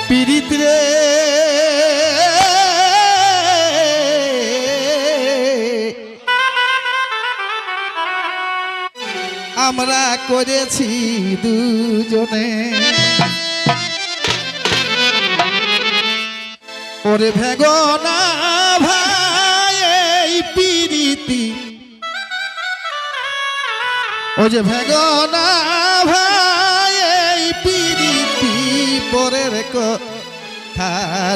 পীড়িত রে আমরা করেছি দুজনে ওরে ভেগনা ভাই এই পীড়িতি ও যে ভেগনা ভাই এই পীড়িতি পরের কথা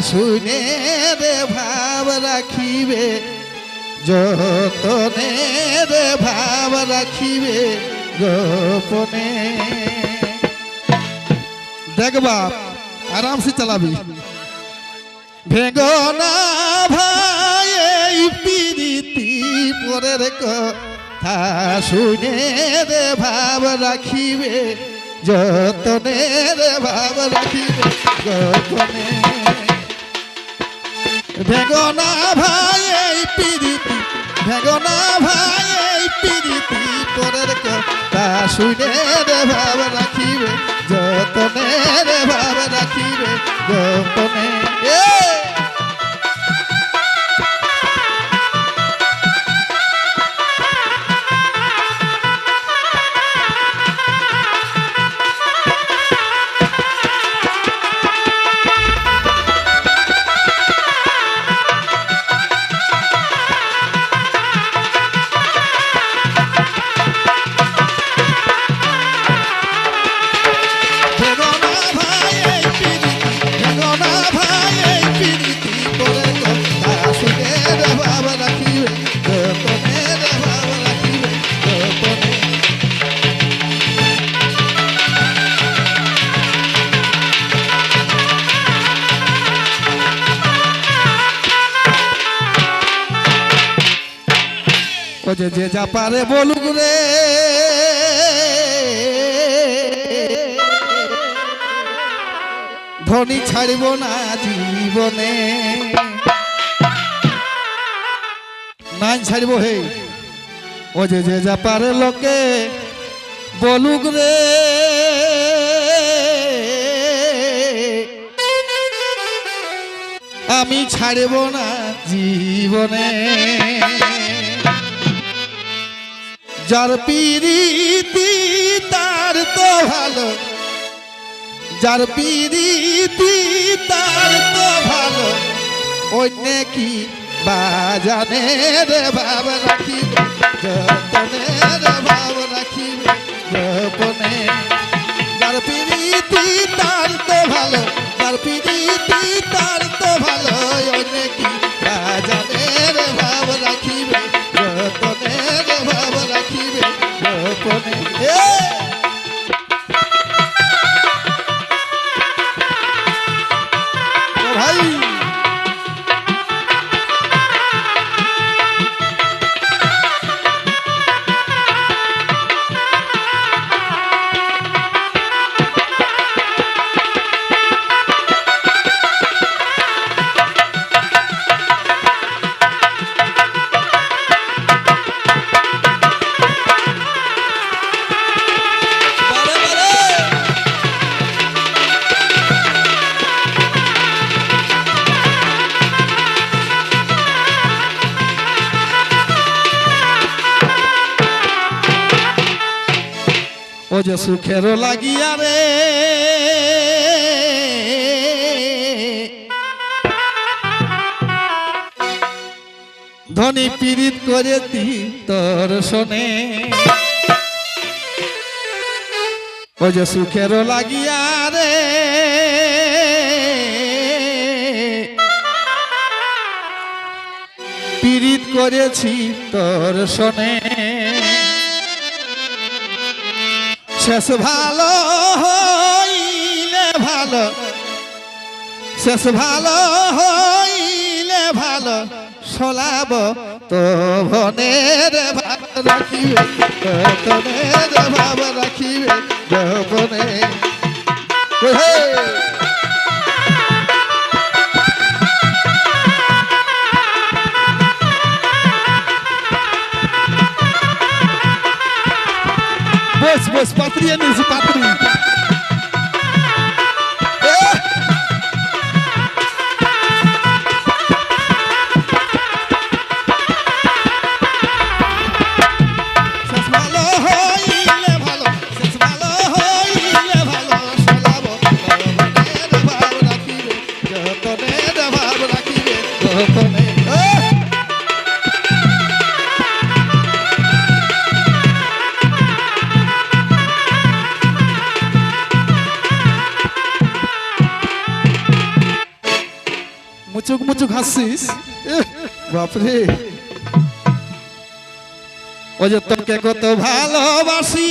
শুনে রে ভাব রাখিবে যতনে রে ভাব রাখিবে গোপনে। দেখ বাপ আরাম সে চালাবি। ভেগনা ভাই এই পীড়িতি পরের কথা শুনে রে ভাব রাখিবে যতনে রে ভাব রাখিবে গোপনে। ভেগনা ভাই এই পীড়িতি ভেগনা ভাই এই পীড়িতি পরের কথা শুনে রে ভাব রাখিবে যতনে রে ভাব রাখিবে গোপনে। যে যা পারে বলুক রে ধনী ছাড়ব না জীবনে নাই ছাড়ব হে। ও যে যা পারে লোকে বলুক রে আমি ছাড়ব না জীবনে। যার পীড়িতি তার তো ভালো যার পীড়িতি তার তো ভালো অন্য কি বাজানে রে ভাব রাখিবে যতনে রে ভাব রাখিবে গোপনে। যার পীড়িতি তার তো ভালো যার পীড়িতি তার তো ভালো অন্য কি বাজানে রে ভাব রাখিবে যতনে রে ভাব রাখিবে গোপনে। ভাই ও যে সুখের লাগিয়া রে ধনী পীড়িত করে তোর শোনে। ও যে সুখের লাগিয়া রে পীড়িত করেছি তোর শোনে। শেষ ভালো হইলে ভালো শেষ ভালো হইলে ভালো সলাব তো ভনের ভাব রাখিবে তনের ভাব রাখিবে গোপনে। বস বস পাত্রী এনেছি পাত্রী মুচুক মুচুক হাসিস বাপরে ও যে তোকে কত ভালোবাসি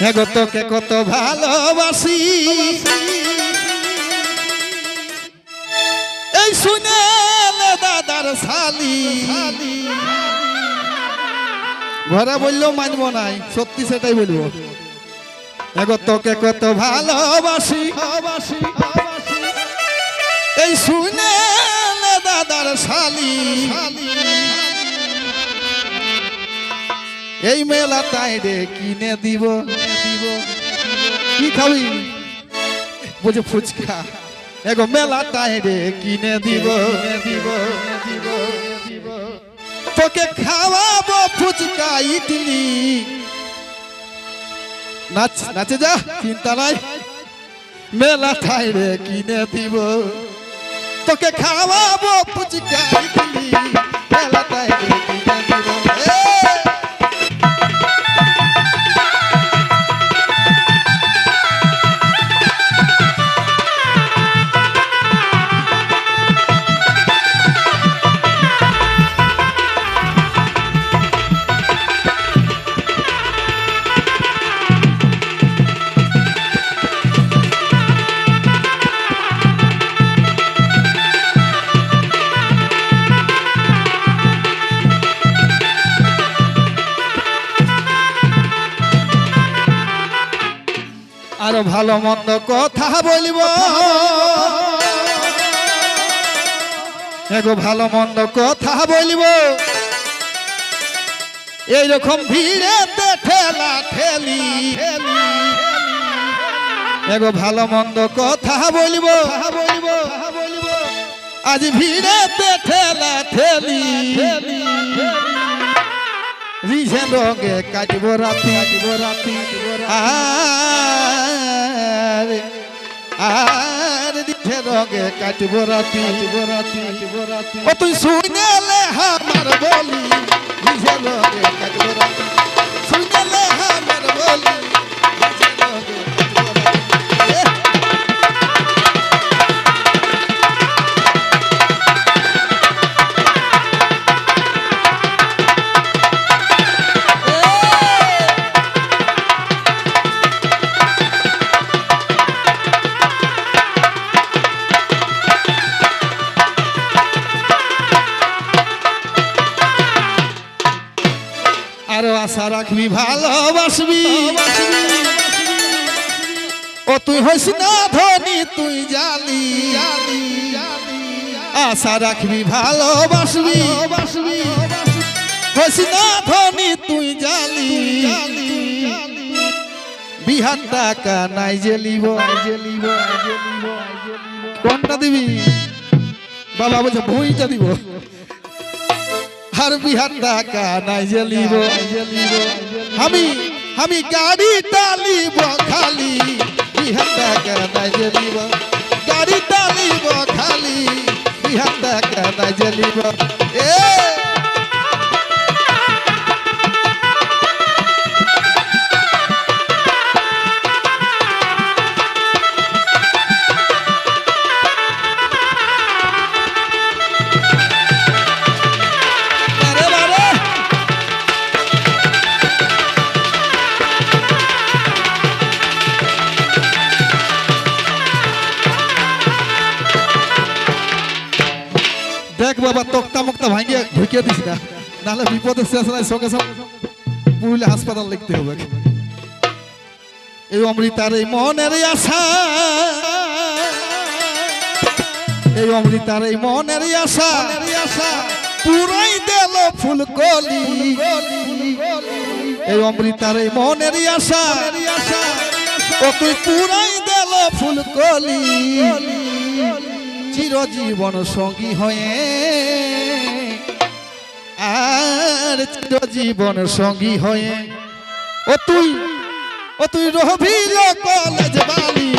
এগো তোকে কত ভালোবাসি এই শুনে দাদার শালি ঘরে বললেও মানব নাই সত্যি সেটাই বলবো এগো তোকে কত ভালোবাসি এই শুনে দাদার শালি এই মেলা তাই রে কিনে দিব কি খাবি বুঝে ফুচকা এগো মেলা তাই রে কিনে দিব তোকে খাওয়াবো ফুচকা ইডলি নাচে যা চিন্তা নাই মেলা তাই রে কিনে দিব তোকে খাওয়াবো ফুচকা ইডলি মেলা তাই রে কিনে দিব আরো ভালো মন্দ কথা বলিব এগো ভালো মন্দ কথা বলিব এইরকম ভিড়েতে ঠেলা ঠেলি এগো ভালো মন্দ কথা বলিব আজ ভিড়েতে ঠেলা ঠেলি রিঝে রঙে কাটব রাতি আর রিঝে রঙে কাটব রাতি ও তুই শুনেলে আমার বলি রিঝে রঙে কাটব রাতি শুনেলে আমার বলি রিঝে রঙে কাটব রাতি আরো আশা রাখবি ভালোবাসবি ও তুই হইস না ধনী তুই জালি আশা রাখবি ভালোবাসবি হইস না ধনী তুই জালি বিহার টাকা নাই জেলিব কোনটা দিবি বাবা বলছে ভুঁইটা দিব আর বিহার টাকা নাই জেলিব আমি গাড়ি টালিব খালি বিহার টাকা নাই জেলিব গাড়ি টালিব খালি বিহার টাকা নাই জেলিব দেখ বাবা তক্তা মুক্তা ভাঙিয়ে ঢুকিয়ে দিস না নাহলে বিপদের শেষ নাই সঙ্গে সঙ্গে পুরুলিয়া হাসপাতাল লিখতে হবে এই অমৃতার এই মনের আশা এই অমৃতার এই মনের আশা পুরাই দিল ফুলকলি এই অমৃতার এই মনের আশা ও তুই পুরাই দিল ফুলকলি চিরজীবন সঙ্গী হয়ে আর চিরজীবন সঙ্গী হয়ে ও তুই রহবি কলেজ বালি